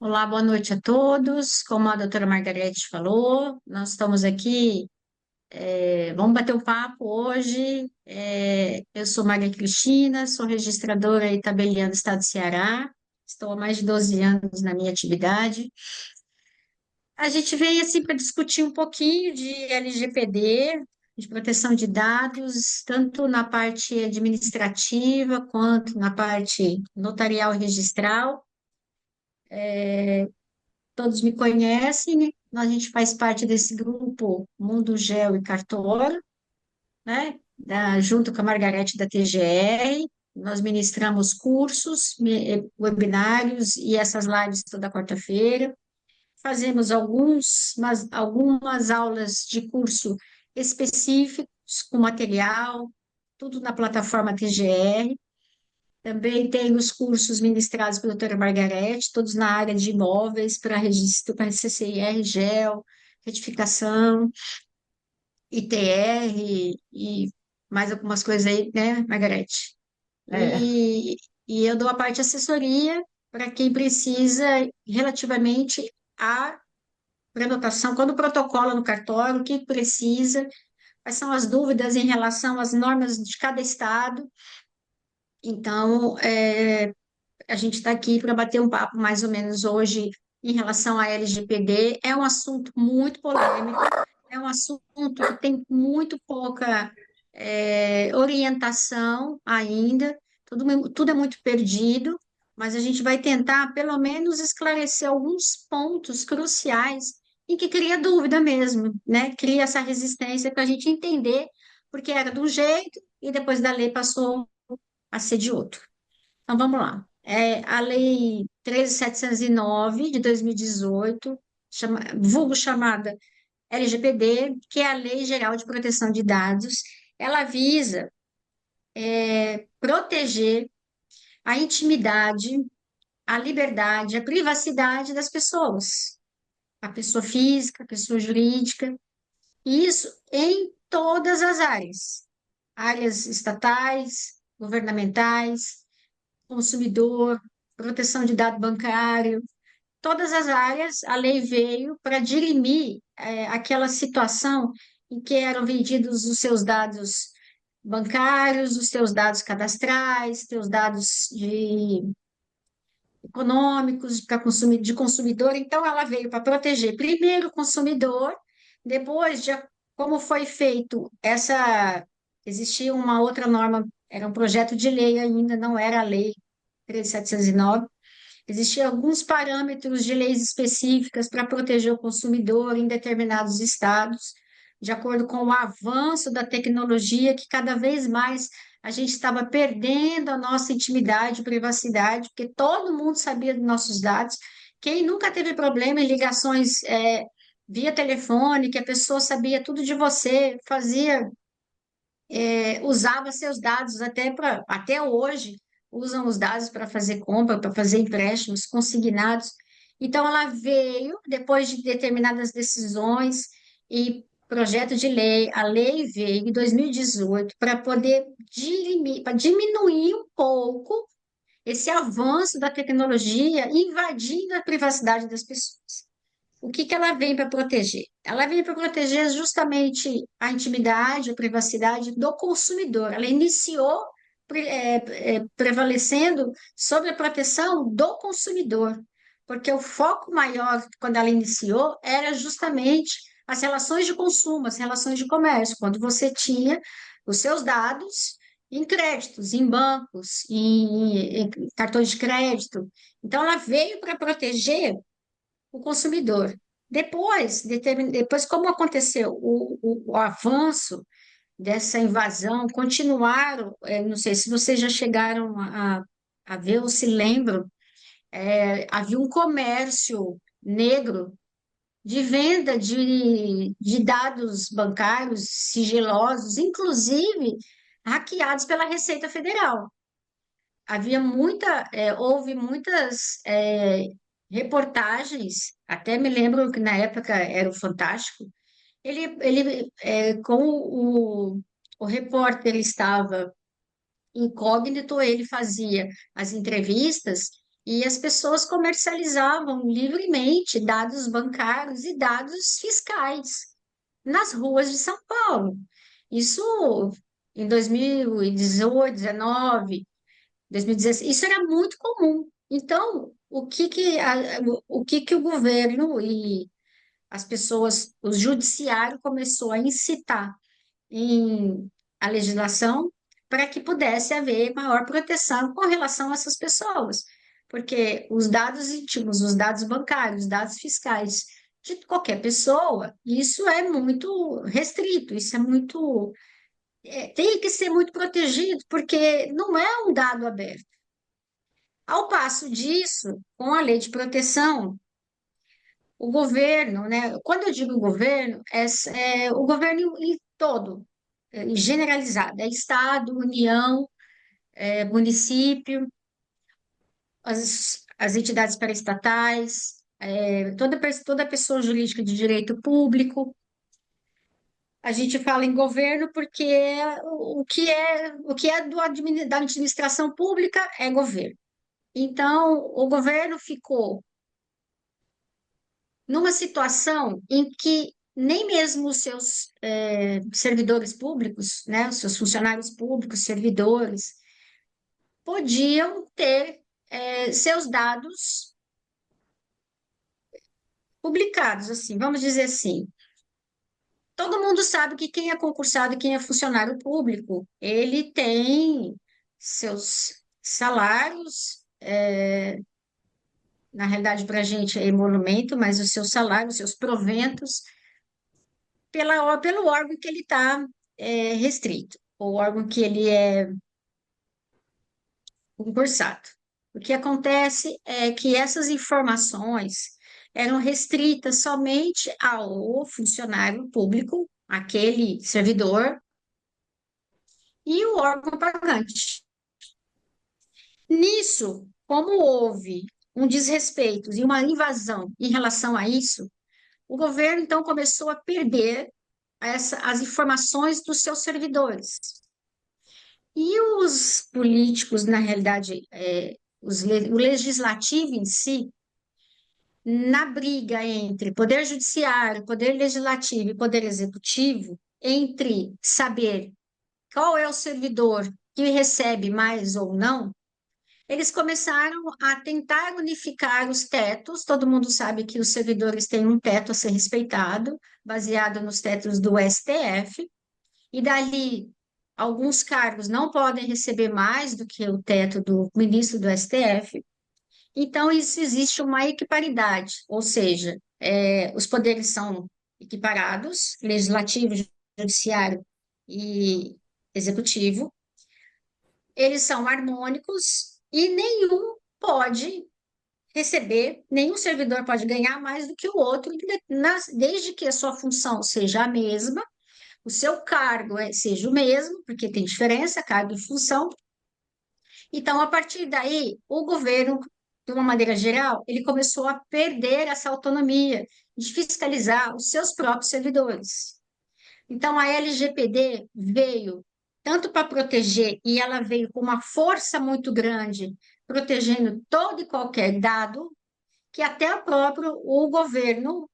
Olá, boa noite a todos. Como a doutora Margarete falou, nós estamos aqui, vamos bater um papo hoje. Eu sou Maria Cristina, sou registradora e tabeliã do Estado do Ceará, estou há mais de 12 anos na minha atividade. A gente veio assim para discutir um pouquinho de LGPD, de proteção de dados, tanto na parte administrativa quanto na parte notarial e registral. Todos me conhecem, né? A gente faz parte desse grupo Mundo Geo e Cartório, né? Junto com a Margarete da TGR, nós ministramos cursos, webinários e essas lives toda quarta-feira. Fazemos algumas aulas de curso específicos com material, tudo na plataforma TGR. Também tem os cursos ministrados pela doutora Margarete, todos na área de imóveis, para registro, para CCIR, GEL, retificação, ITR e mais algumas coisas aí, né, Margarete? É, E, e eu dou a parte de assessoria para quem precisa relativamente à prenotação, quando protocola no cartório, o que precisa, quais são as dúvidas em relação às normas de cada estado. Então, a gente está aqui para bater um papo mais ou menos hoje em relação à LGPD. É um assunto muito polêmico, é um assunto que tem muito pouca orientação ainda, tudo é muito perdido, mas a gente vai tentar, pelo menos, esclarecer alguns pontos cruciais em que cria dúvida mesmo, né? Cria essa resistência para a gente entender porque era de um jeito e depois da lei passou a ser de outro. Então, vamos lá. A Lei 13.709 de 2018, vulgo chamada LGPD, que é a Lei Geral de Proteção de Dados, ela visa proteger a intimidade, a liberdade, a privacidade das pessoas, a pessoa física, a pessoa jurídica, e isso em todas as áreas, áreas estatais, governamentais, consumidor, proteção de dado bancário, todas as áreas, a lei veio para dirimir aquela situação em que eram vendidos os seus dados bancários, os seus dados cadastrais, seus dados econômicos de consumidor. Então, ela veio para proteger primeiro o consumidor, depois de como foi feito existia uma outra norma, era um projeto de lei ainda, não era a lei 13.709. Existiam alguns parâmetros de leis específicas para proteger o consumidor em determinados estados, de acordo com o avanço da tecnologia, que cada vez mais a gente estava perdendo a nossa intimidade e privacidade, porque todo mundo sabia dos nossos dados. Quem nunca teve problema em ligações via telefone, que a pessoa sabia tudo de você, usava seus dados até hoje, usam os dados para fazer compra, para fazer empréstimos consignados. Então, ela veio, depois de determinadas decisões e projeto de lei, a lei veio em 2018 para poder para diminuir um pouco esse avanço da tecnologia invadindo a privacidade das pessoas. O que que ela vem para proteger? Ela vem para proteger justamente a intimidade, a privacidade do consumidor. Ela iniciou prevalecendo sobre a proteção do consumidor, porque o foco maior, quando ela iniciou, era justamente as relações de consumo, as relações de comércio, quando você tinha os seus dados em créditos, em bancos, em cartões de crédito. Então, ela veio para proteger o consumidor. Depois como aconteceu o avanço dessa invasão, continuaram, não sei se vocês já chegaram a ver ou se lembram, havia um comércio negro de venda de dados bancários sigilosos, inclusive hackeados pela Receita Federal. Houve muitas reportagens, até me lembro que na época era o Fantástico. Com o repórter estava incógnito, ele fazia as entrevistas e as pessoas comercializavam livremente dados bancários e dados fiscais nas ruas de São Paulo. Isso em 2018, 19, 2016, isso era muito comum. Então, o que que o governo e as pessoas, o judiciário começou a incitar em a legislação para que pudesse haver maior proteção com relação a essas pessoas, porque os dados íntimos, os dados bancários, os dados fiscais de qualquer pessoa, isso é muito restrito, isso é muito, tem que ser muito protegido, porque não é um dado aberto. Ao passo disso, com a lei de proteção, o governo, né? Quando eu digo governo, é o governo em todo, generalizado, é Estado, União, município, as entidades paraestatais, toda pessoa jurídica de direito público. A gente fala em governo porque o que é da administração pública é governo. Então, o governo ficou numa situação em que nem mesmo os seus servidores públicos, né, os seus funcionários públicos, servidores, podiam ter seus dados publicados, assim, vamos dizer assim. Todo mundo sabe que quem é concursado e quem é funcionário público, ele tem seus salários, na realidade para a gente é emolumento, mas os seus salários, os seus proventos, pelo órgão que ele está restrito, o órgão que ele é concursado. O que acontece é que essas informações eram restritas somente ao funcionário público, aquele servidor, e o órgão pagante. Nisso, como houve um desrespeito e uma invasão em relação a isso, o governo então começou a perder as informações dos seus servidores. E os políticos, na realidade, o legislativo em si, na briga entre poder judiciário, poder legislativo e poder executivo, entre saber qual é o servidor que recebe mais ou não, eles começaram a tentar unificar os tetos. Todo mundo sabe que os servidores têm um teto a ser respeitado, baseado nos tetos do STF, e dali alguns cargos não podem receber mais do que o teto do ministro do STF. Então, isso existe uma equiparidade, ou seja, os poderes são equiparados, legislativo, judiciário e executivo, eles são harmônicos e nenhum pode receber, nenhum servidor pode ganhar mais do que o outro, desde que a sua função seja a mesma, o seu cargo seja o mesmo, porque tem diferença, cargo e função. Então, a partir daí, o governo, de uma maneira geral, ele começou a perder essa autonomia de fiscalizar os seus próprios servidores. Então, a LGPD veio tanto para proteger, e ela veio com uma força muito grande, protegendo todo e qualquer dado, que até o governo,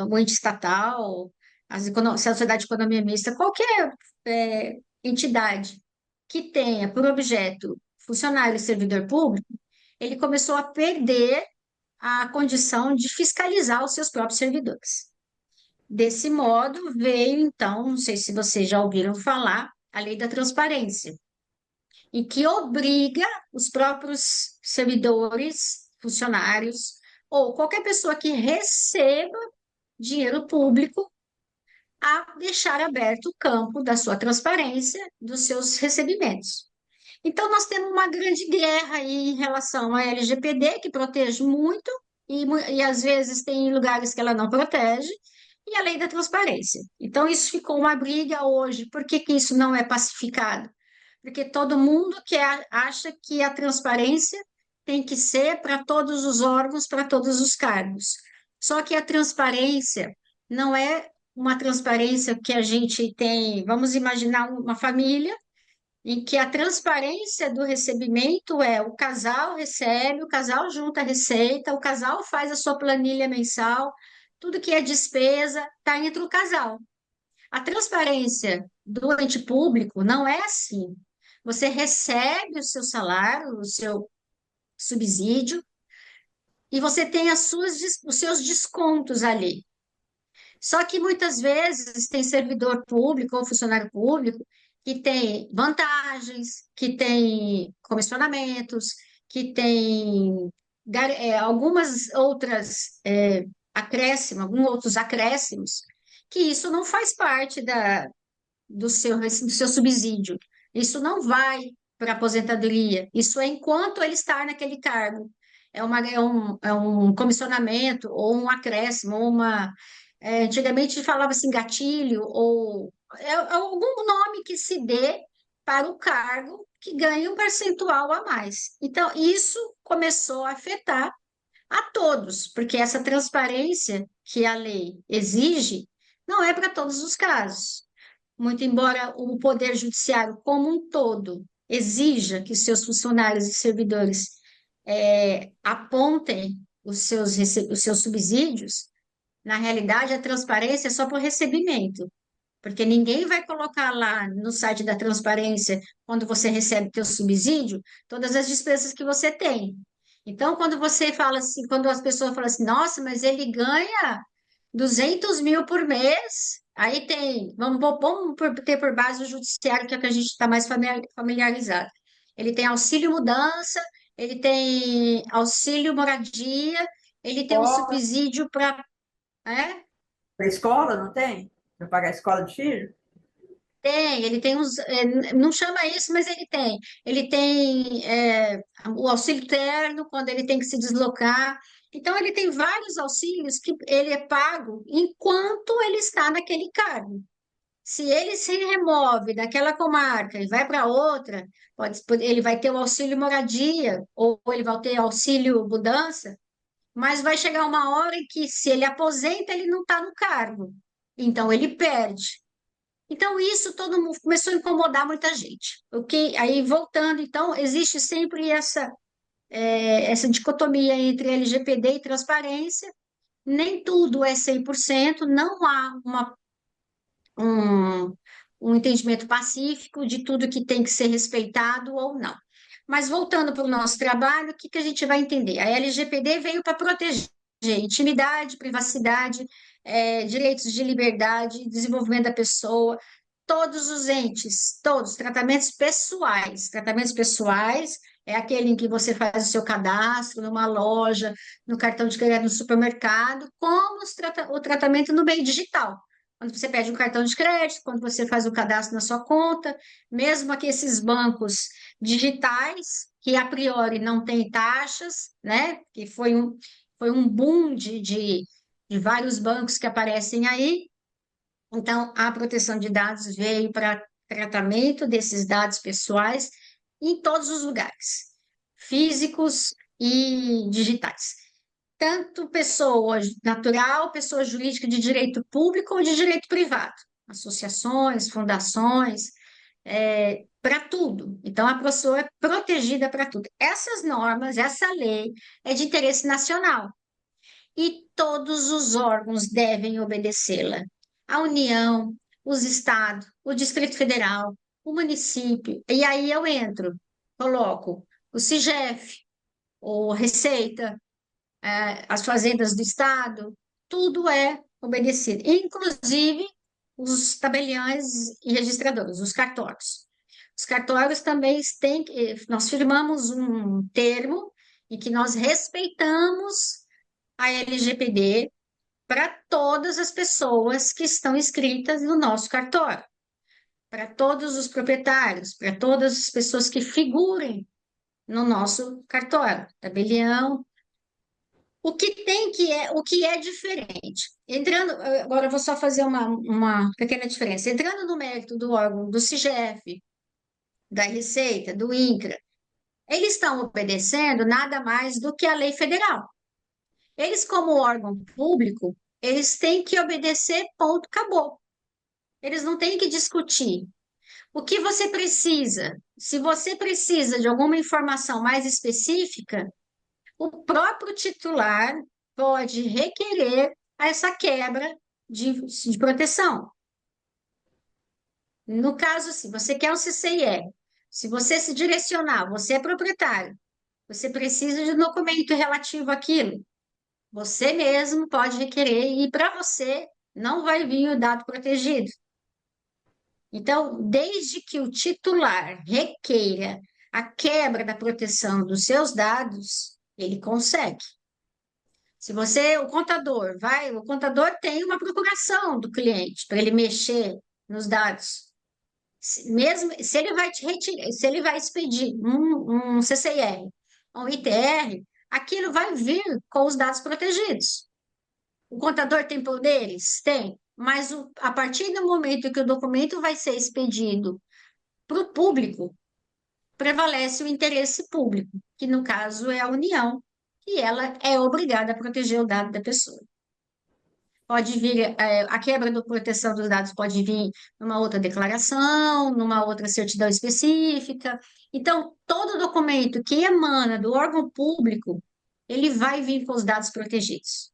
o ente estatal, a sociedade de economia mista, qualquer entidade que tenha por objeto funcionário e servidor público, ele começou a perder a condição de fiscalizar os seus próprios servidores. Desse modo, veio então, não sei se vocês já ouviram falar, a lei da transparência, em que obriga os próprios servidores, funcionários, ou qualquer pessoa que receba dinheiro público a deixar aberto o campo da sua transparência, dos seus recebimentos. Então, nós temos uma grande guerra aí em relação à LGPD, que protege muito, e às vezes tem lugares que ela não protege, e a lei da transparência. Então, isso ficou uma briga hoje. Por que que isso não é pacificado? Porque todo mundo acha que a transparência tem que ser para todos os órgãos, para todos os cargos. Só que a transparência não é uma transparência que a gente tem. Vamos imaginar uma família em que a transparência do recebimento é o casal recebe, o casal junta a receita, o casal faz a sua planilha mensal, tudo que é despesa está entre o casal. A transparência do ente público não é assim. Você recebe o seu salário, o seu subsídio, e você tem os seus descontos ali. Só que muitas vezes tem servidor público ou funcionário público que tem vantagens, que tem comissionamentos, que tem algumas outras acréscimos, alguns outros acréscimos, que isso não faz parte do seu subsídio. Isso não vai para a aposentadoria. Isso é enquanto ele está naquele cargo. É um comissionamento, ou um acréscimo, ou uma. Antigamente falava assim, gatilho, ou algum nome que se dê para o cargo que ganha um percentual a mais. Então, isso começou a afetar a todos, porque essa transparência que a lei exige não é para todos os casos. Muito embora o Poder Judiciário como um todo exija que seus funcionários e servidores apontem os seus subsídios, na realidade a transparência é só por recebimento, porque ninguém vai colocar lá no site da transparência, quando você recebe teu subsídio, todas as despesas que você tem. Então, quando você fala assim, quando as pessoas falam assim, nossa, mas ele ganha 200 mil por mês. Aí tem, vamos ter por base o judiciário, que é o que a gente está mais familiarizado. Ele tem auxílio mudança, ele tem auxílio moradia, ele tem um Escola, subsídio para. É? para escola, não tem? Para pagar a escola de filho? Tem, ele tem uns. Não chama isso, mas ele tem. Ele tem o auxílio terno, quando ele tem que se deslocar. Então, ele tem vários auxílios que ele é pago enquanto ele está naquele cargo. Se ele se remove daquela comarca e vai para outra, ele vai ter o auxílio moradia, ou ele vai ter auxílio mudança, mas vai chegar uma hora em que, se ele aposenta, ele não está no cargo. Então, ele perde. Então, isso todo mundo começou a incomodar muita gente. Ok? Aí, voltando, então, existe sempre essa dicotomia entre LGPD e transparência. Nem tudo é 100%, não há um, um entendimento pacífico de tudo que tem que ser respeitado ou não. Mas voltando para o nosso trabalho, o que que a gente vai entender? A LGPD veio para proteger intimidade, privacidade, direitos de liberdade, desenvolvimento da pessoa, todos os entes, todos, tratamentos pessoais. Tratamentos pessoais é aquele em que você faz o seu cadastro numa loja, no cartão de crédito no supermercado, como o tratamento no meio digital. Quando você pede um cartão de crédito, quando você faz o cadastro na sua conta, mesmo aqui esses bancos digitais, que a priori não têm taxas, né? Que foi um boom de vários bancos que aparecem aí. Então, a proteção de dados veio para tratamento desses dados pessoais em todos os lugares, físicos e digitais. Tanto pessoa natural, pessoa jurídica de direito público ou de direito privado, associações, fundações, para tudo. Então, a pessoa é protegida para tudo. Essas normas, essa lei é de interesse nacional e todos os órgãos devem obedecê-la. A União, os estados, o Distrito Federal, o município. E aí eu entro, coloco o CIGEF, o Receita, as fazendas do estado, tudo é obedecido, inclusive os tabeliães e registradores, os cartórios. Os cartórios também têm, nós firmamos um termo em que nós respeitamos a LGPD para todas as pessoas que estão inscritas no nosso cartório, para todos os proprietários, para todas as pessoas que figurem no nosso cartório, tabelião. O que é diferente? Entrando, agora eu vou só fazer uma pequena diferença. Entrando no mérito do órgão do CIGEF, da Receita, do INCRA, eles estão obedecendo nada mais do que a lei federal. Eles, como órgão público, eles têm que obedecer, ponto, acabou. Eles não têm que discutir. O que você precisa? Se você precisa de alguma informação mais específica, o próprio titular pode requerer essa quebra de proteção. No caso, se você quer um CCIR, se você se direcionar, você é proprietário, você precisa de um documento relativo àquilo, você mesmo pode requerer e para você não vai vir o dado protegido. Então, desde que o titular requeira a quebra da proteção dos seus dados, ele consegue. Se você, o contador tem uma procuração do cliente para ele mexer nos dados. Mesmo se ele vai te retirar, se ele vai expedir um CCIR, um ITR, aquilo vai vir com os dados protegidos. O contador tem poderes? Tem, mas a partir do momento que o documento vai ser expedido para o público, prevalece o interesse público, que no caso é a União, e ela é obrigada a proteger o dado da pessoa. Pode vir, a quebra da proteção dos dados pode vir numa outra declaração, numa outra certidão específica. Então, todo documento que emana do órgão público, ele vai vir com os dados protegidos.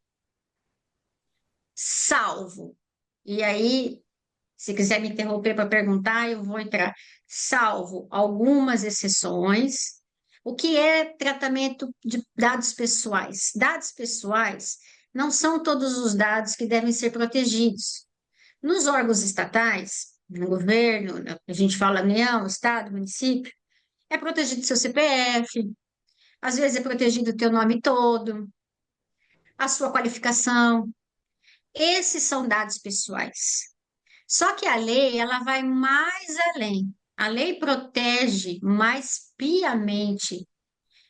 Salvo. E aí, se quiser me interromper para perguntar, eu vou entrar. Salvo algumas exceções. O que é tratamento de dados pessoais? Dados pessoais não são todos os dados que devem ser protegidos. Nos órgãos estatais, no governo, a gente fala União, Estado, município, é protegido seu CPF, às vezes é protegido o teu nome todo, a sua qualificação. Esses são dados pessoais. Só que a lei, ela vai mais além. A lei protege mais piamente.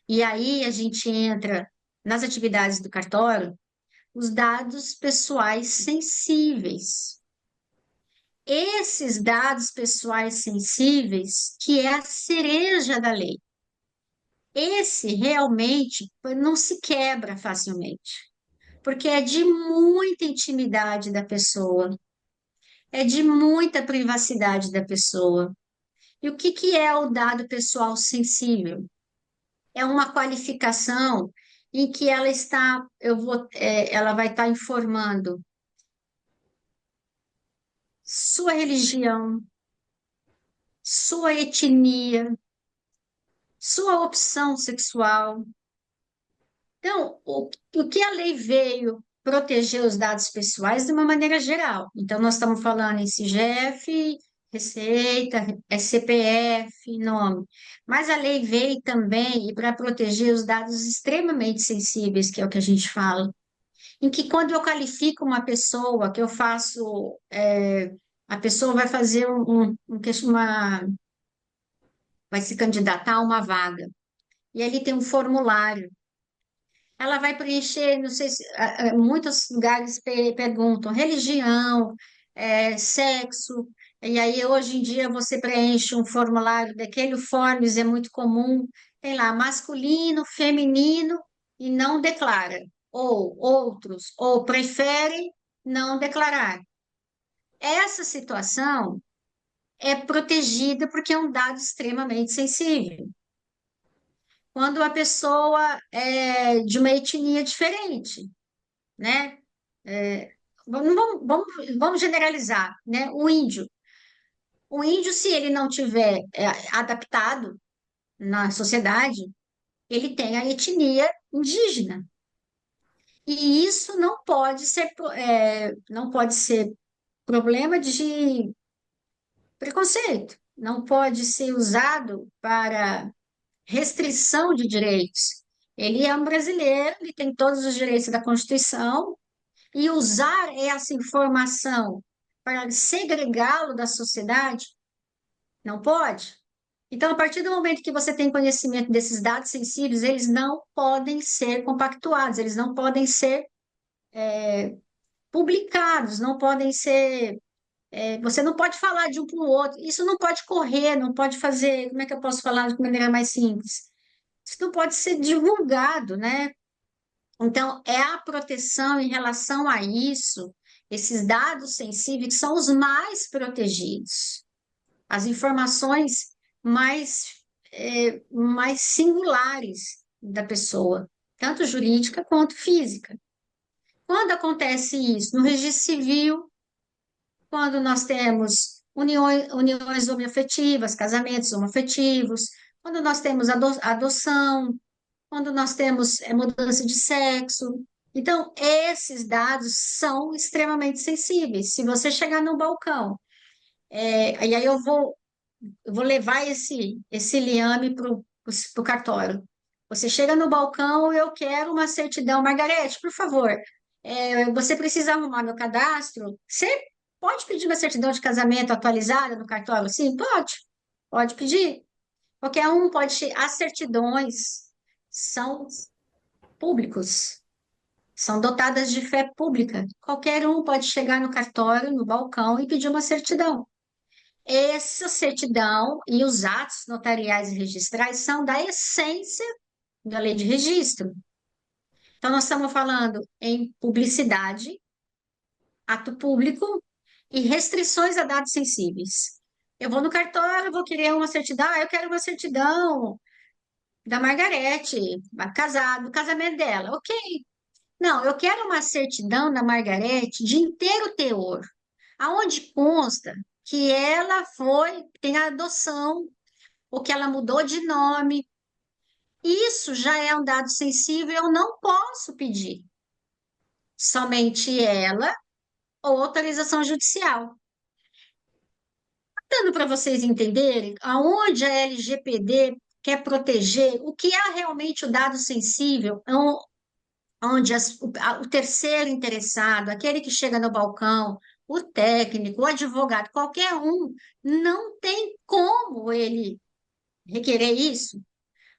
E aí a gente entra nas atividades do cartório, os dados pessoais sensíveis. Esses dados pessoais sensíveis, que é a cereja da lei. Esse realmente não se quebra facilmente, porque é de muita intimidade da pessoa, é de muita privacidade da pessoa. E o que que é o dado pessoal sensível? É uma qualificação em que ela está, ela vai estar informando sua religião, sua etnia, sua opção sexual. Então, o que a lei veio proteger os dados pessoais de uma maneira geral. Então, nós estamos falando em CIGEF, Receita, CPF, nome. Mas a lei veio também para proteger os dados extremamente sensíveis, que é o que a gente fala. Em que quando eu qualifico uma pessoa, que eu faço, a pessoa vai fazer vai se candidatar a uma vaga. E ali tem um formulário. Ela vai preencher, não sei se muitos lugares perguntam religião, sexo, e aí hoje em dia você preenche um formulário daquele Forms, é muito comum, tem lá masculino, feminino e não declara, ou outros, ou prefere não declarar. Essa situação é protegida porque é um dado extremamente sensível. Quando a pessoa é de uma etnia diferente, né? É, vamos generalizar, né? O índio, se ele não tiver adaptado na sociedade, ele tem a etnia indígena. E isso não pode ser problema de preconceito, não pode ser usado para restrição de direitos. Ele é um brasileiro, ele tem todos os direitos da Constituição, e usar essa informação para segregá-lo da sociedade, não pode. Então, a partir do momento que você tem conhecimento desses dados sensíveis, eles não podem ser compactuados, eles não podem ser publicados, não podem ser. Você não pode falar de um para o outro, isso não pode correr, não pode fazer. Como é que eu posso falar de maneira mais simples? Isso não pode ser divulgado, né? Então, é a proteção em relação a isso, esses dados sensíveis são os mais protegidos. as informações mais, mais singulares da pessoa, tanto jurídica quanto física. Quando acontece isso? No registro civil, quando nós temos uniões homoafetivas, casamentos homoafetivos, quando nós temos adoção, quando nós temos mudança de sexo. Então, esses dados são extremamente sensíveis. Se você chegar no balcão, e aí eu vou levar esse liame para o cartório. Você chega no balcão, eu quero uma certidão. Margarete, por favor, você precisa arrumar meu cadastro? Você pode pedir uma certidão de casamento atualizada no cartório? Sim, pode pedir. Qualquer um pode. As certidões são públicos, são dotadas de fé pública. Qualquer um pode chegar no cartório, no balcão e pedir uma certidão. Essa certidão e os atos notariais e registrais são da essência da lei de registro. Então, nós estamos falando em publicidade, ato público e restrições a dados sensíveis. Eu vou no cartório, vou querer uma certidão, eu quero uma certidão da Margarete, do casamento dela. Ok. Não, eu quero uma certidão da Margarete de inteiro teor, aonde consta que ela tem a adoção, ou que ela mudou de nome. Isso já é um dado sensível, eu não posso pedir. Somente ela ou autorização judicial. Dando para vocês entenderem aonde a LGPD quer proteger, o que é realmente o dado sensível, onde o terceiro interessado, aquele que chega no balcão, o técnico, o advogado, qualquer um, não tem como ele requerer isso.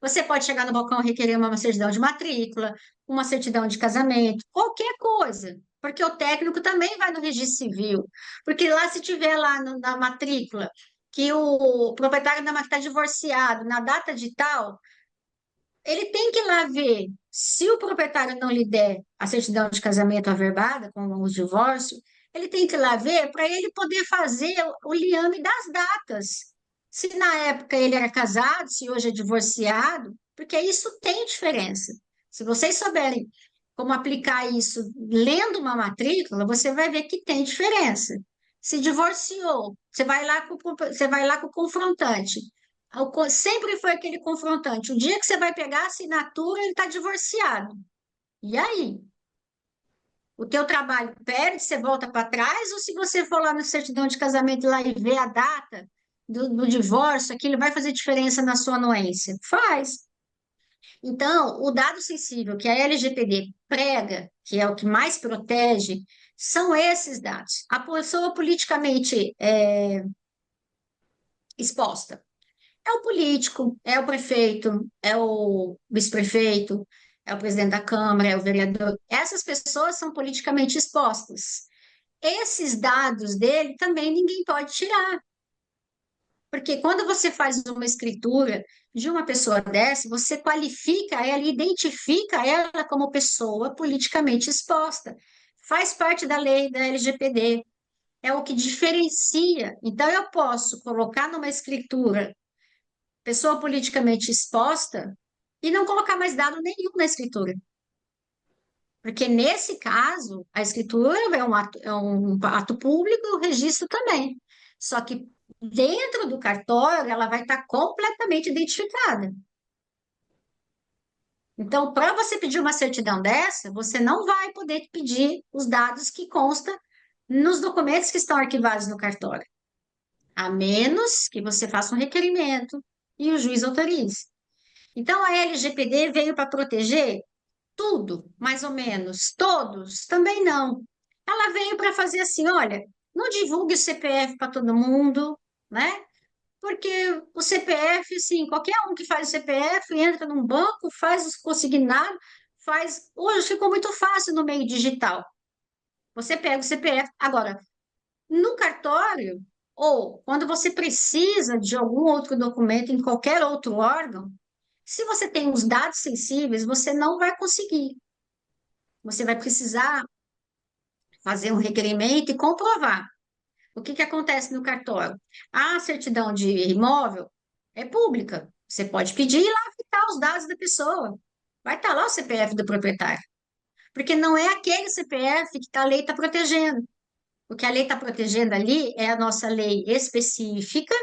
Você pode chegar no balcão e requerer uma certidão de matrícula, uma certidão de casamento, qualquer coisa, porque o técnico também vai no registro civil, porque lá se tiver lá na matrícula que o proprietário da máquina está divorciado na data de tal, ele tem que ir lá ver se o proprietário não lhe der a certidão de casamento averbada com o divórcio, ele tem que ir lá ver para ele poder fazer o liame das datas. Se na época ele era casado, se hoje é divorciado, porque isso tem diferença. Se vocês souberem como aplicar isso lendo uma matrícula, você vai ver que tem diferença. Se divorciou, você vai lá com o confrontante. Sempre foi aquele confrontante. O dia que você vai pegar a assinatura, ele está divorciado. E aí? O teu trabalho perde, você volta para trás, ou se você for lá no certidão de casamento lá e ver a data do divórcio, aquilo vai fazer diferença na sua anuência? Faz. Então, o dado sensível que a LGPD prega, que é o que mais protege, são esses dados. A pessoa politicamente exposta. É o político, é o prefeito, é o vice-prefeito, é o presidente da Câmara, é o vereador. Essas pessoas são politicamente expostas. Esses dados dele também ninguém pode tirar. Porque quando você faz uma escritura de uma pessoa dessa, você qualifica ela, identifica ela como pessoa politicamente exposta. Faz parte da lei da LGPD. É o que diferencia. Então, eu posso colocar numa escritura pessoa politicamente exposta e não colocar mais dado nenhum na escritura. Porque nesse caso, a escritura é um ato público e o registro também. Só que dentro do cartório, ela vai estar completamente identificada. Então, para você pedir uma certidão dessa, você não vai poder pedir os dados que constam nos documentos que estão arquivados no cartório, a menos que você faça um requerimento e o juiz autorize. Então, a LGPD veio para proteger tudo, mais ou menos, todos, também não. Ela veio para fazer assim, olha, não divulgue o CPF para todo mundo, né? Porque o CPF, assim, qualquer um que faz o CPF entra num banco, faz os consignados, faz. Hoje ficou muito fácil no meio digital. Você pega o CPF. Agora, no cartório, ou quando você precisa de algum outro documento em qualquer outro órgão, se você tem os dados sensíveis, você não vai conseguir. Você vai precisar fazer um requerimento e comprovar. O que que acontece no cartório? A certidão de imóvel é pública. Você pode pedir e lá ficar os dados da pessoa. Vai estar lá o CPF do proprietário. Porque não é aquele CPF que a lei está protegendo. O que a lei está protegendo ali é a nossa lei específica,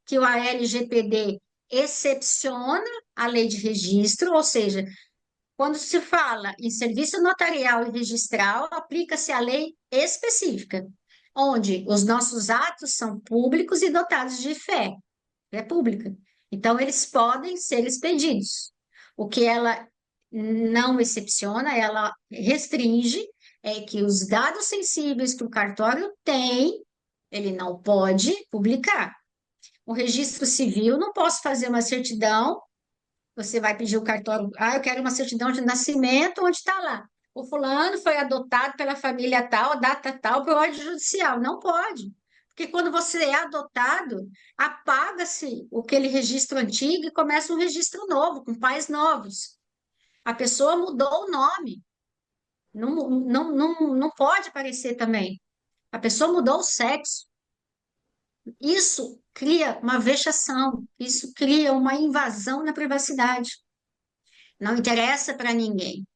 que o ALGPD excepciona a lei de registro, ou seja, quando se fala em serviço notarial e registral, aplica-se a lei específica, onde os nossos atos são públicos e dotados de fé, é pública. Então, eles podem ser expedidos. O que ela não excepciona, ela restringe, é que os dados sensíveis que o cartório tem, ele não pode publicar. O registro civil, não posso fazer uma certidão. Você vai pedir o cartório, eu quero uma certidão de nascimento, onde está lá? O fulano foi adotado pela família tal, data tal, por ordem judicial. Não pode. Porque quando você é adotado, apaga-se aquele registro antigo e começa um registro novo, com pais novos. A pessoa mudou o nome. Não pode aparecer também. A pessoa mudou o sexo. Isso cria uma vexação, isso cria uma invasão na privacidade. Não interessa para ninguém.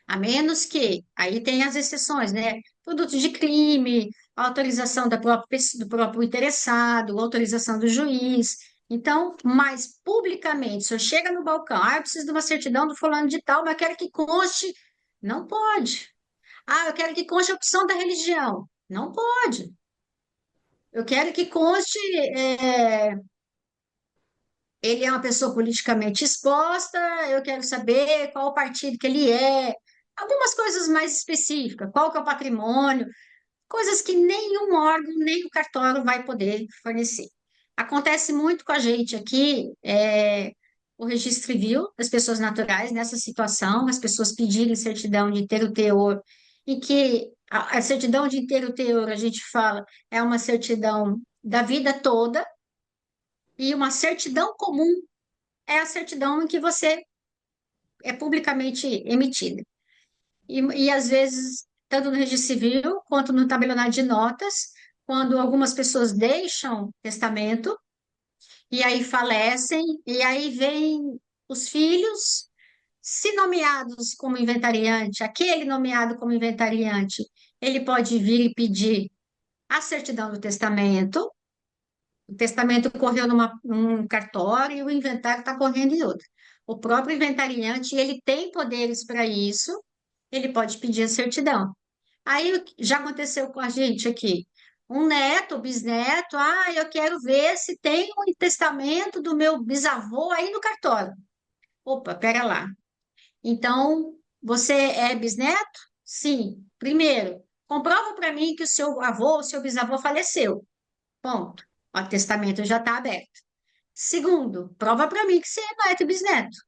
A menos que, aí tem as exceções, né? Produtos de crime, autorização do próprio interessado, autorização do juiz. Então, mas publicamente, se eu chega no balcão, eu preciso de uma certidão do fulano de tal, mas quero que conste. Não pode. Eu quero que conste a opção da religião. Não pode. Eu quero que conste, ele é uma pessoa politicamente exposta, eu quero saber qual o partido que ele é, algumas coisas mais específicas, qual que é o patrimônio, coisas que nenhum órgão, nem o cartório vai poder fornecer. Acontece muito com a gente aqui, o registro civil das pessoas naturais nessa situação, as pessoas pedirem certidão de inteiro teor, em que a certidão de inteiro teor, a gente fala, é uma certidão da vida toda, e uma certidão comum é a certidão em que você é publicamente emitida. E às vezes, tanto no registro civil quanto no tabelionato de notas, quando algumas pessoas deixam testamento e aí falecem, e aí vêm os filhos, se nomeados como inventariante, aquele nomeado como inventariante, ele pode vir e pedir a certidão do testamento. O testamento correu num cartório e o inventário está correndo em outro. O próprio inventariante, ele tem poderes para isso, ele pode pedir a certidão. Aí já aconteceu com a gente aqui. Um neto, bisneto, eu quero ver se tem um testamento do meu bisavô aí no cartório. Opa, pera lá. Então, você é bisneto? Sim. Primeiro, comprova para mim que o seu avô, o seu bisavô faleceu. Ponto. O testamento já está aberto. Segundo, prova para mim que você é neto e bisneto.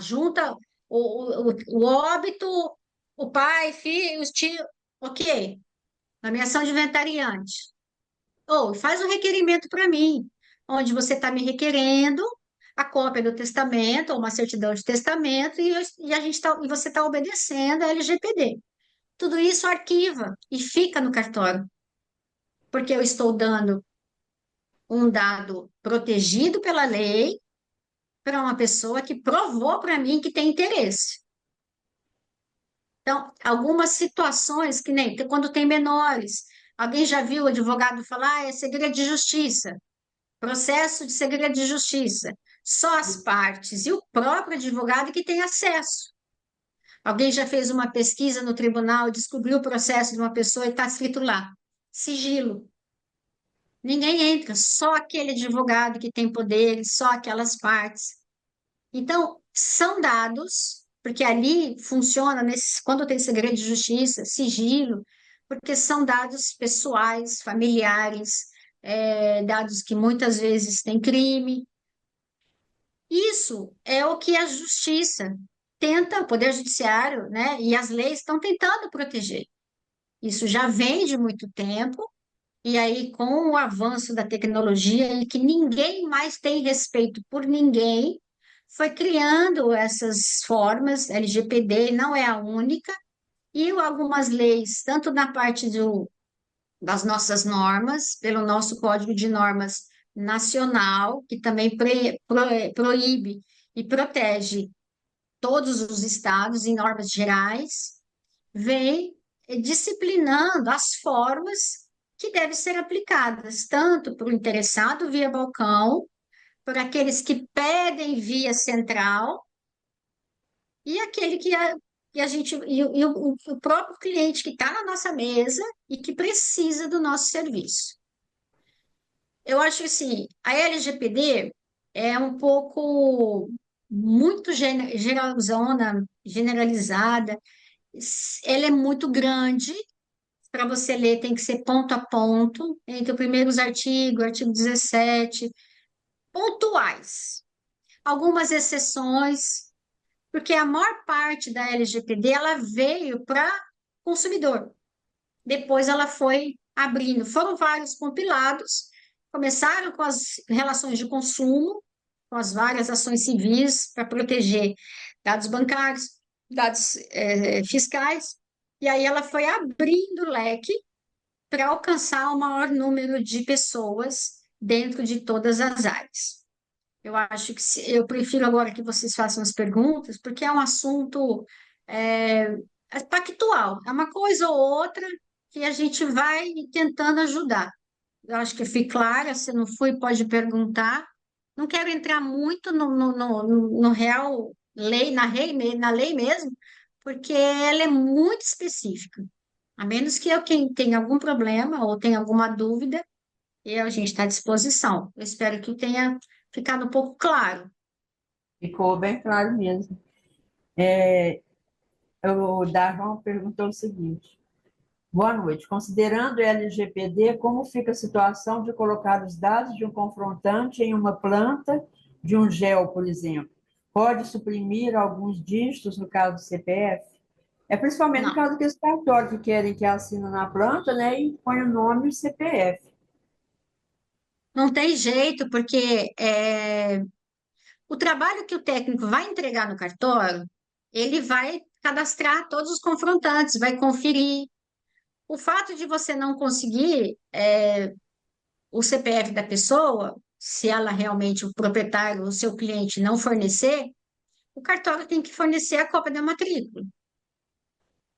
Junta o óbito, o pai, filho, os tios. Ok. Nomeação de inventariante. Ou faz um requerimento para mim, onde você está me requerendo a cópia do testamento, ou uma certidão de testamento, e você está obedecendo a LGPD. Tudo isso arquiva e fica no cartório, porque eu estou dando um dado protegido pela lei para uma pessoa que provou para mim que tem interesse. Então, algumas situações, que nem quando tem menores, alguém já viu o advogado falar, é segredo de justiça, processo de segredo de justiça. Só as partes e o próprio advogado que tem acesso. Alguém já fez uma pesquisa no tribunal, descobriu o processo de uma pessoa e está escrito lá, sigilo. Ninguém entra, só aquele advogado que tem poderes, só aquelas partes. Então, são dados, porque ali funciona quando tem segredo de justiça, sigilo, porque são dados pessoais, familiares, dados que muitas vezes têm crime. Isso é o que a justiça tenta, o Poder Judiciário, né, e as leis estão tentando proteger. Isso já vem de muito tempo, e aí, com o avanço da tecnologia e que ninguém mais tem respeito por ninguém, foi criando essas formas, LGPD não é a única, e algumas leis, tanto na parte das nossas normas, pelo nosso Código de Normas Nacional, que também proíbe e protege todos os estados em normas gerais, vem disciplinando as formas que devem ser aplicadas, tanto para o interessado via balcão, para aqueles que pedem via central, e aquele que a gente, o próprio cliente que está na nossa mesa e que precisa do nosso serviço. Eu acho assim, a LGPD é um pouco muito geralzona, generalizada, ela é muito grande, para você ler tem que ser ponto a ponto, entre os primeiros artigos, artigo 17, pontuais. Algumas exceções, porque a maior parte da LGPD ela veio para consumidor. Depois ela foi abrindo, foram vários compilados, começaram com as relações de consumo, com as várias ações civis para proteger dados bancários, dados fiscais, e aí ela foi abrindo o leque para alcançar o maior número de pessoas dentro de todas as áreas. Eu acho que eu prefiro agora que vocês façam as perguntas, porque é um assunto é, pactual, é uma coisa ou outra que a gente vai tentando ajudar. Eu acho que eu fui clara, se não fui, pode perguntar. Não quero entrar muito no real lei, na lei mesmo, porque ela é muito específica. A menos que eu quem tenha algum problema ou tenha alguma dúvida, e a gente está à disposição. Eu espero que tenha ficado um pouco claro. Ficou bem claro mesmo. O Darwan perguntou o seguinte: boa noite. Considerando o LGPD, como fica a situação de colocar os dados de um confrontante em uma planta de um gel, por exemplo? Pode suprimir alguns dígitos no caso do CPF? É principalmente no Não, caso daqueles cartórios que querem que assina na planta, né, e põe o nome e o CPF. não tem jeito, porque o trabalho que o técnico vai entregar no cartório, ele vai cadastrar todos os confrontantes, vai conferir. O fato de você não conseguir o CPF da pessoa, se ela realmente, o proprietário, o seu cliente não fornecer, o cartório tem que fornecer a cópia da matrícula,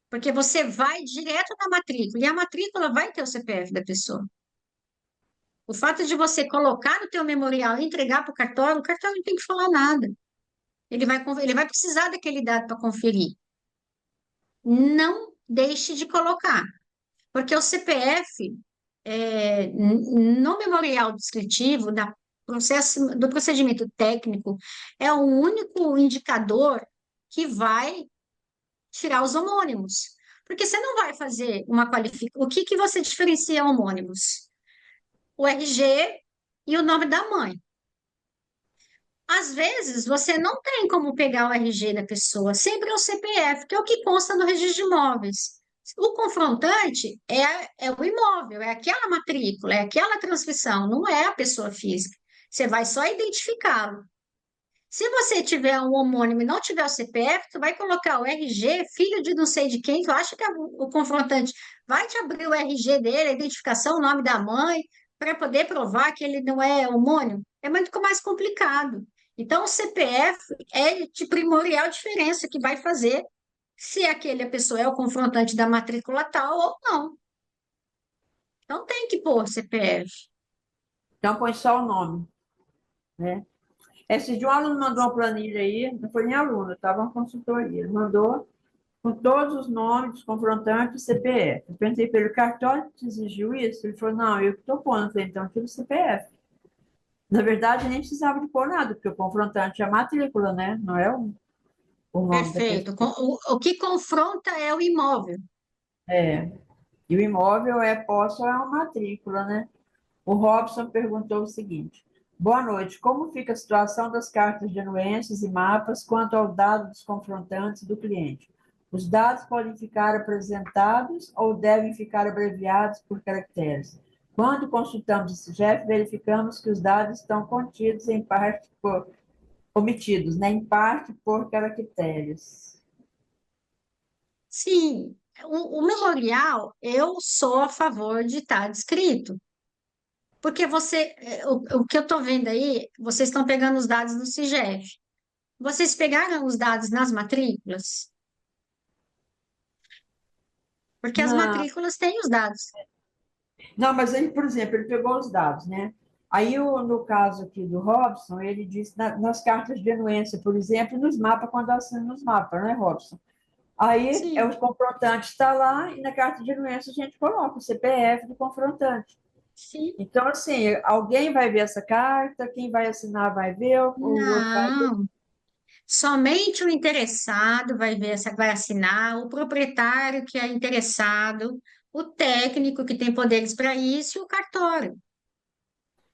porque você vai direto na matrícula, e a matrícula vai ter o CPF da pessoa. O fato de você colocar no teu memorial e entregar para o cartório não tem que falar nada. Ele vai precisar daquele dado para conferir. Não deixe de colocar, porque o CPF, no memorial descritivo do procedimento técnico, é o único indicador que vai tirar os homônimos. Porque você não vai fazer uma qualificação. O que que você diferencia homônimos? O RG e o nome da mãe. Às vezes, você não tem como pegar o RG da pessoa, sempre é o CPF, que é o que consta no registro de imóveis. O confrontante é o imóvel, é aquela matrícula, é aquela transcrição, não é a pessoa física. Você vai só identificá-lo. Se você tiver um homônimo e não tiver o CPF, tu vai colocar o RG, filho de não sei de quem, tu acha que o confrontante vai te abrir o RG dele, a identificação, o nome da mãe, para poder provar que ele não é homônimo? É muito mais complicado. Então, o CPF é de primordial diferença que vai fazer se aquele a pessoa é o confrontante da matrícula tal ou não. Então, tem que pôr CPF. Então, põe só o nome, né? Esse de um aluno mandou uma planilha aí, não foi nem aluno, estava uma consultoria. Ele mandou com todos os nomes dos confrontantes e CPF. Eu perguntei para ele, o cartório te exigiu isso? Ele falou, não, eu que estou pondo. Eu falei, então tira o CPF. Na verdade, nem precisava de pôr nada, porque o confrontante é a matrícula, né? Não é o nome da Perfeito. pessoa. O que confronta é o imóvel. É. E o imóvel é posse ou é uma matrícula, né? O Robson perguntou o seguinte: boa noite, como fica a situação das cartas de anuências e mapas quanto ao dado dos confrontantes do cliente? Os dados podem ficar apresentados ou devem ficar abreviados por caracteres? Quando consultamos esse CGF, verificamos que os dados estão contidos em parte por omitidos, né? Em parte por caracteres. Sim, o memorial, eu sou a favor de estar descrito. Porque o que eu estou vendo aí, vocês estão pegando os dados do CIGEV. Vocês pegaram os dados nas matrículas? Porque as Não, matrículas têm os dados. não, mas ele, por exemplo, ele pegou os dados, né? Aí, no caso aqui do Robson, ele disse nas cartas de anuência, por exemplo, nos mapas, quando assina nos mapas, né, Robson? Aí, Sim, os confrontantes está lá e na carta de anuência a gente coloca o CPF do confrontante. sim. Então, assim, alguém vai ver essa carta, quem vai assinar vai ver, o outro vai ver. Não. Somente o interessado vai ver, vai assinar, o proprietário que é interessado, o técnico que tem poderes para isso e o cartório.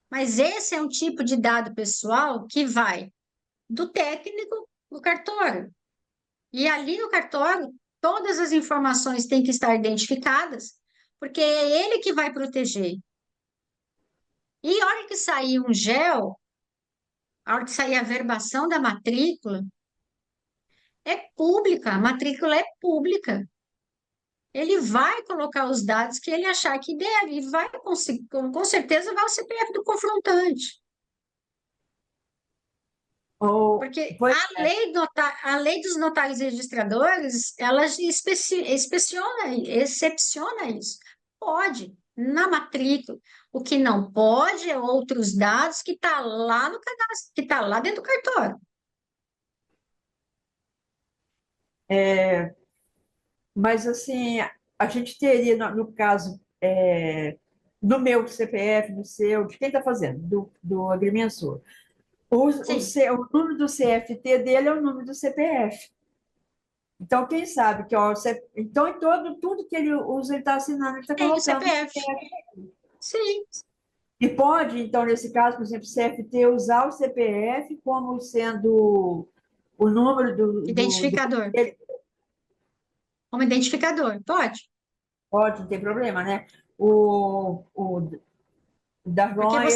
Mas esse é um tipo de dado pessoal que vai do técnico para o cartório. E ali no cartório, todas as informações têm que estar identificadas, porque é ele que vai proteger. E a hora que sair um gel, a hora que sair a verbação da matrícula, é pública, a matrícula é pública. Ele vai colocar os dados que ele achar que deve, e vai conseguir, com certeza vai o CPF do confrontante. Ou, Porque pois a lei dos notários registradores, ela excepciona isso. Pode, na matrícula. O que não pode é outros dados que está lá no cadastro, que está lá dentro do cartório. mas assim, a gente teria, no caso, no meu CPF, no seu, de quem está fazendo, do agrimensor. Sim, O número do CFT dele é o número do CPF. Então, quem sabe que, ó, então, em tudo que ele usa, ele está assinando, ele está tem o colocando o CPF. CPF. Sim, E pode, então, nesse caso, por exemplo, o CFT usar o CPF como sendo o número do identificador. Como identificador, pode. pode, não tem problema, né? O Porque Darlon, ele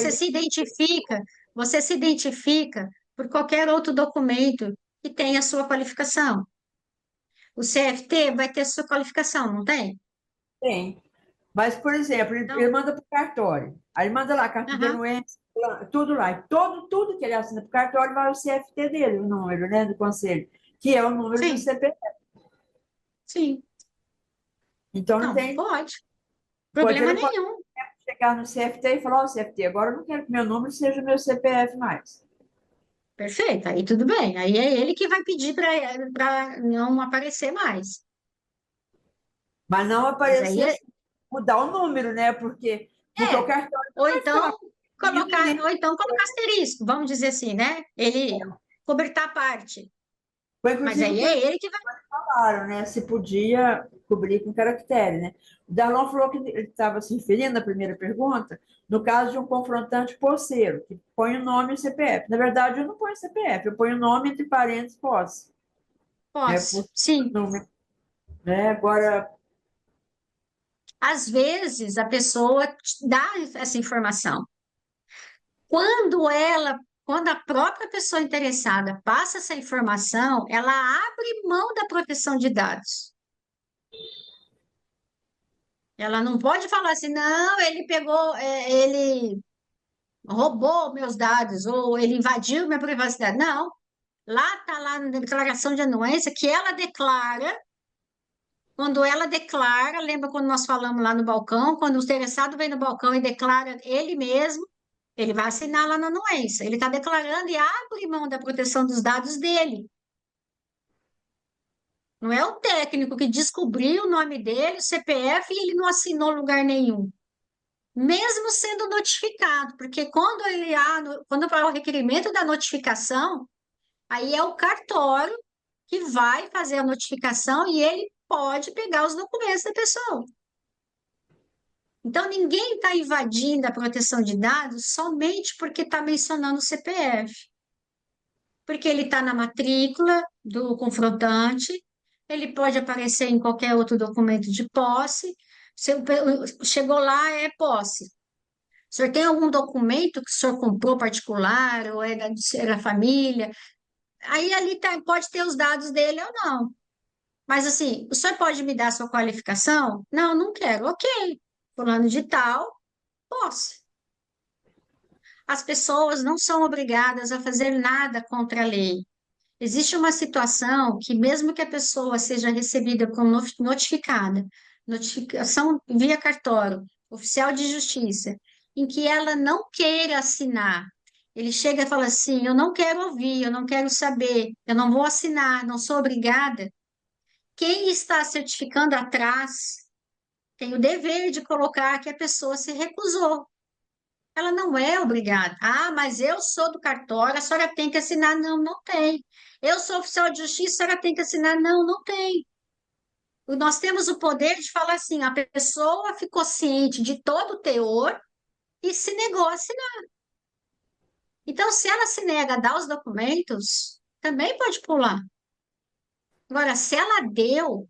você se identifica por qualquer outro documento que tenha a sua qualificação. O CFT vai ter a sua qualificação, não tem? tem. Mas, por exemplo, ele Então, manda para o cartório. Aí ele manda lá a carta de aham, anuência, tudo lá. E tudo que ele assina para o cartório vai o CFT dele, o número, né, do conselho, que é o número do sim, CPF. sim. Então, não Não, tem. pode. Pode, Problema ele pode nenhum. chegar no CFT e falar: Ó, CFT, agora eu não quero que meu número seja o meu CPF mais. Perfeito, aí tudo bem. Aí é ele que vai pedir para não aparecer mais. Mas não Mas aí aparecer assim, mudar o número, né? Porque o é. cartório não Ou vai ficar lá então pedindo nem. ou então colocar asterisco, vamos dizer assim, né? Ele cobertar a parte. Foi Mas inclusive o aí que é eles ele que vai. falaram, né? Se podia cobrir com caractere, né? O Darlon falou que ele estava se referindo na primeira pergunta, no caso de um confrontante posseiro, que põe o nome e o CPF. Na verdade, eu não ponho CPF, eu ponho o nome entre parênteses posse. É Posso, por sim. número, né? Agora, Às vezes a pessoa te dá essa informação. Quando a própria pessoa interessada passa essa informação, ela abre mão da proteção de dados. Ela não pode falar assim, não, ele pegou, ele roubou meus dados, ou ele invadiu minha privacidade. Não, lá está lá na declaração de anuência que ela declara, quando ela declara, lembra quando nós falamos lá no balcão, quando o interessado vem no balcão e declara ele mesmo, ele vai assinar lá na anuência. Ele está declarando e abre mão da proteção dos dados dele. Não é o técnico que descobriu o nome dele, o CPF, e ele não assinou lugar nenhum. Mesmo sendo notificado, porque quando há o requerimento da notificação, aí é o cartório que vai fazer a notificação e ele pode pegar os documentos da pessoa. Então, ninguém está invadindo a proteção de dados somente porque está mencionando o CPF. Porque ele está na matrícula do confrontante, ele pode aparecer em qualquer outro documento de posse. Chegou lá, é posse. O senhor tem algum documento que o senhor comprou particular, ou é da família? Aí ali pode ter os dados dele ou não. Mas assim, o senhor pode me dar sua qualificação? Não, não quero. Ok. Fulano de tal, posso. As pessoas não são obrigadas a fazer nada contra a lei. Existe uma situação que, mesmo que a pessoa seja recebida como notificada, notificação via cartório, oficial de justiça, em que ela não queira assinar, ele chega e fala assim: eu não quero ouvir, eu não quero saber, eu não vou assinar, não sou obrigada. Quem está certificando atrás tem o dever de colocar que a pessoa se recusou. Ela não é obrigada. Ah, mas eu sou do cartório, a senhora tem que assinar. Não, não tem. Eu sou oficial de justiça, a senhora tem que assinar. Não, não tem. Nós temos o poder de falar assim: a pessoa ficou ciente de todo o teor e se negou a assinar. Então, se ela se nega a dar os documentos, também pode pular. Agora, se ela deu,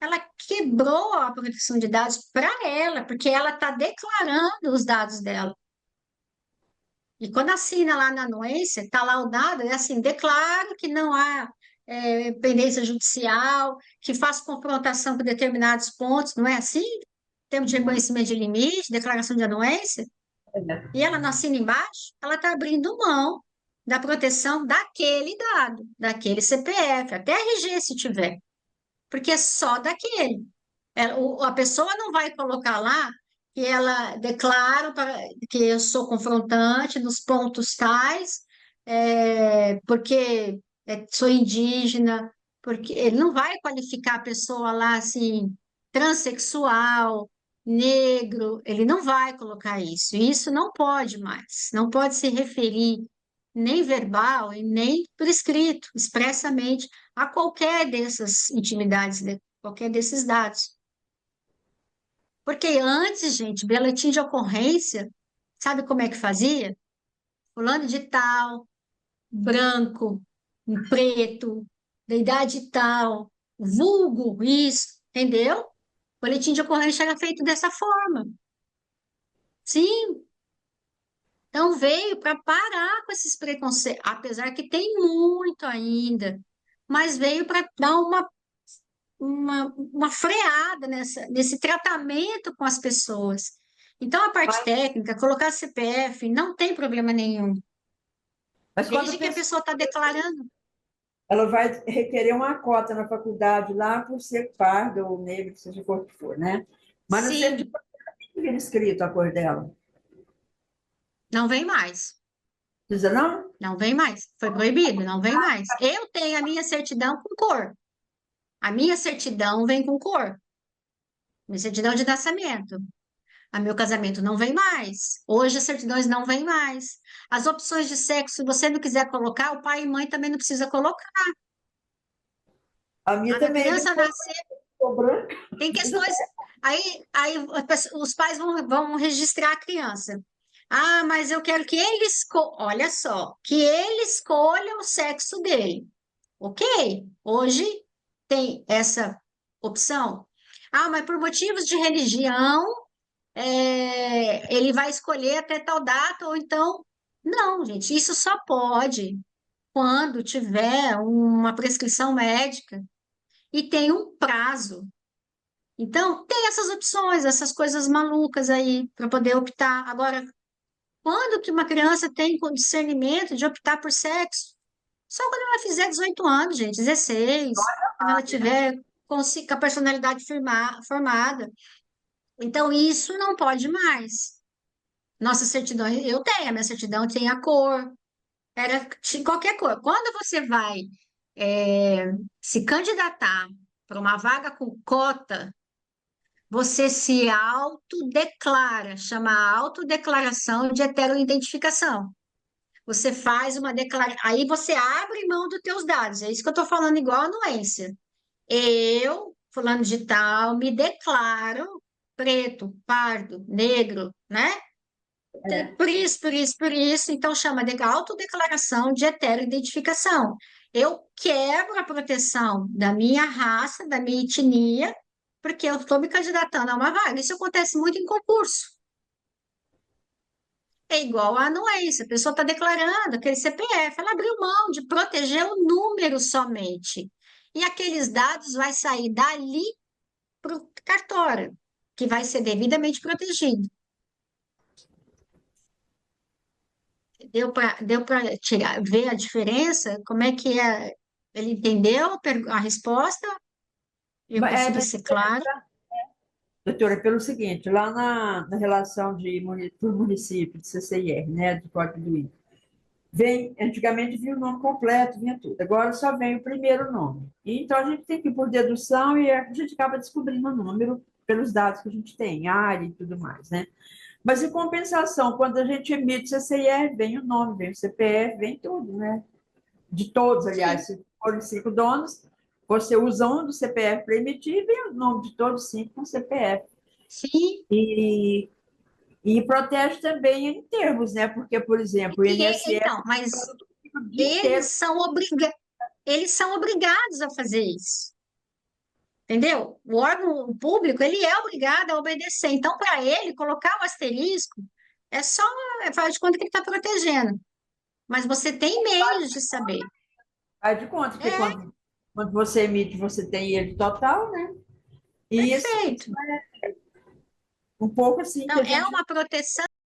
ela quebrou a proteção de dados para ela, porque ela está declarando os dados dela. E quando assina lá na anuência, está lá o dado, é assim, declaro que não há pendência judicial, que faço confrontação com determinados pontos, não é assim? Termo de Uhum. reconhecimento de limite, declaração de anuência, e ela não assina embaixo, ela está abrindo mão da proteção daquele dado, daquele CPF, até RG se tiver, porque é só daquele. A pessoa não vai colocar lá que ela declara que eu sou confrontante nos pontos tais, porque sou indígena, porque ele não vai qualificar a pessoa lá assim, transexual, negro, ele não vai colocar isso. Isso não pode mais, não pode se referir nem verbal e nem por escrito, expressamente, a qualquer dessas intimidades, qualquer desses dados. Porque antes, gente, boletim de ocorrência, sabe como é que fazia? Fulano de tal, branco, preto, da idade tal, vulgo, isso, entendeu? Boletim de ocorrência era feito dessa forma. Sim, então veio para parar com esses preconceitos, apesar que tem muito ainda, mas veio para dar uma freada nesse tratamento com as pessoas. Então, a parte Mas, técnica, colocar CPF, não tem problema nenhum, mas quando a desde que a pessoa pessoa está declarando. ela vai requerer uma cota na faculdade lá por ser pardo ou negro, seja qual que for, né? Mas no Sim, certificado tem que vir escrito a cor dela. não vem mais. Precisa não? Não vem mais. Foi proibido, não vem mais. Eu tenho a minha certidão com cor. A minha certidão vem com cor. Minha certidão de nascimento. A meu casamento não vem mais. Hoje as certidões não vêm mais. As opções de sexo, se você não quiser colocar, o pai e mãe também não precisa colocar. A minha A também é de criança nascer, cor branca. tem questões. Aí os pais vão registrar a criança. Ah, mas eu quero que ele escolha. Olha só, que ele escolha o sexo dele. Ok, hoje tem essa opção. Ah, mas por motivos de religião, ele vai escolher até tal data, ou então. Não, gente, isso só pode quando tiver uma prescrição médica e tem um prazo. Então, tem essas opções, essas coisas malucas aí para poder optar. Agora, quando que uma criança tem com discernimento de optar por sexo? Só quando ela fizer 18 anos, gente, 16, quando ela tiver com a personalidade formada. Então, isso não pode mais. Nossa certidão, eu tenho, a minha certidão tem a cor, qualquer cor. Quando você vai se candidatar para uma vaga com cota, você se autodeclara, chama autodeclaração de heteroidentificação. Você faz uma declaração, aí você abre mão dos teus dados, é isso que eu estou falando, igual a anuência. Eu, fulano de tal, me declaro preto, pardo, negro, né? É. Por isso, então chama de autodeclaração de heteroidentificação. Eu quebro a proteção da minha raça, da minha etnia, porque eu estou me candidatando a uma vaga. Isso acontece muito em concurso. É igual a anuência, a pessoa está declarando aquele CPF, ela abriu mão de proteger o número somente. e aqueles dados vai sair dali para o cartório, que vai ser devidamente protegido. Deu para tirar, ver a diferença? Como é que é? Ele entendeu a resposta? Eu consegui ser claro? Doutora, pelo seguinte, lá na relação por município, de CCIR, né, do Código do INPE, antigamente vinha o nome completo, vinha tudo. Agora só vem o primeiro nome. E então a gente tem que ir por dedução e a gente acaba descobrindo o número pelos dados que a gente tem, área e tudo mais, né? Mas em compensação, quando a gente emite CCIR, vem o nome, vem o CPF, vem tudo, né? De todos, aliás, Sim, se forem 5 donos, você usa um do CPF para emitir e vem o nome de todos os 5 com CPF. sim. E, e protege também em termos, né? Porque, por exemplo, o INSS Então, mas fica o dia eles inteiro. são eles são obrigados a fazer isso. Entendeu? O órgão público, ele é obrigado a obedecer. Então, para ele, colocar o asterisco é só, faz de conta que ele está protegendo. Mas você tem meios de saber. Faz de conta que É, quando você emite, você tem ele total, né? E isso perfeito. um pouco assim que Então, a é gente uma proteção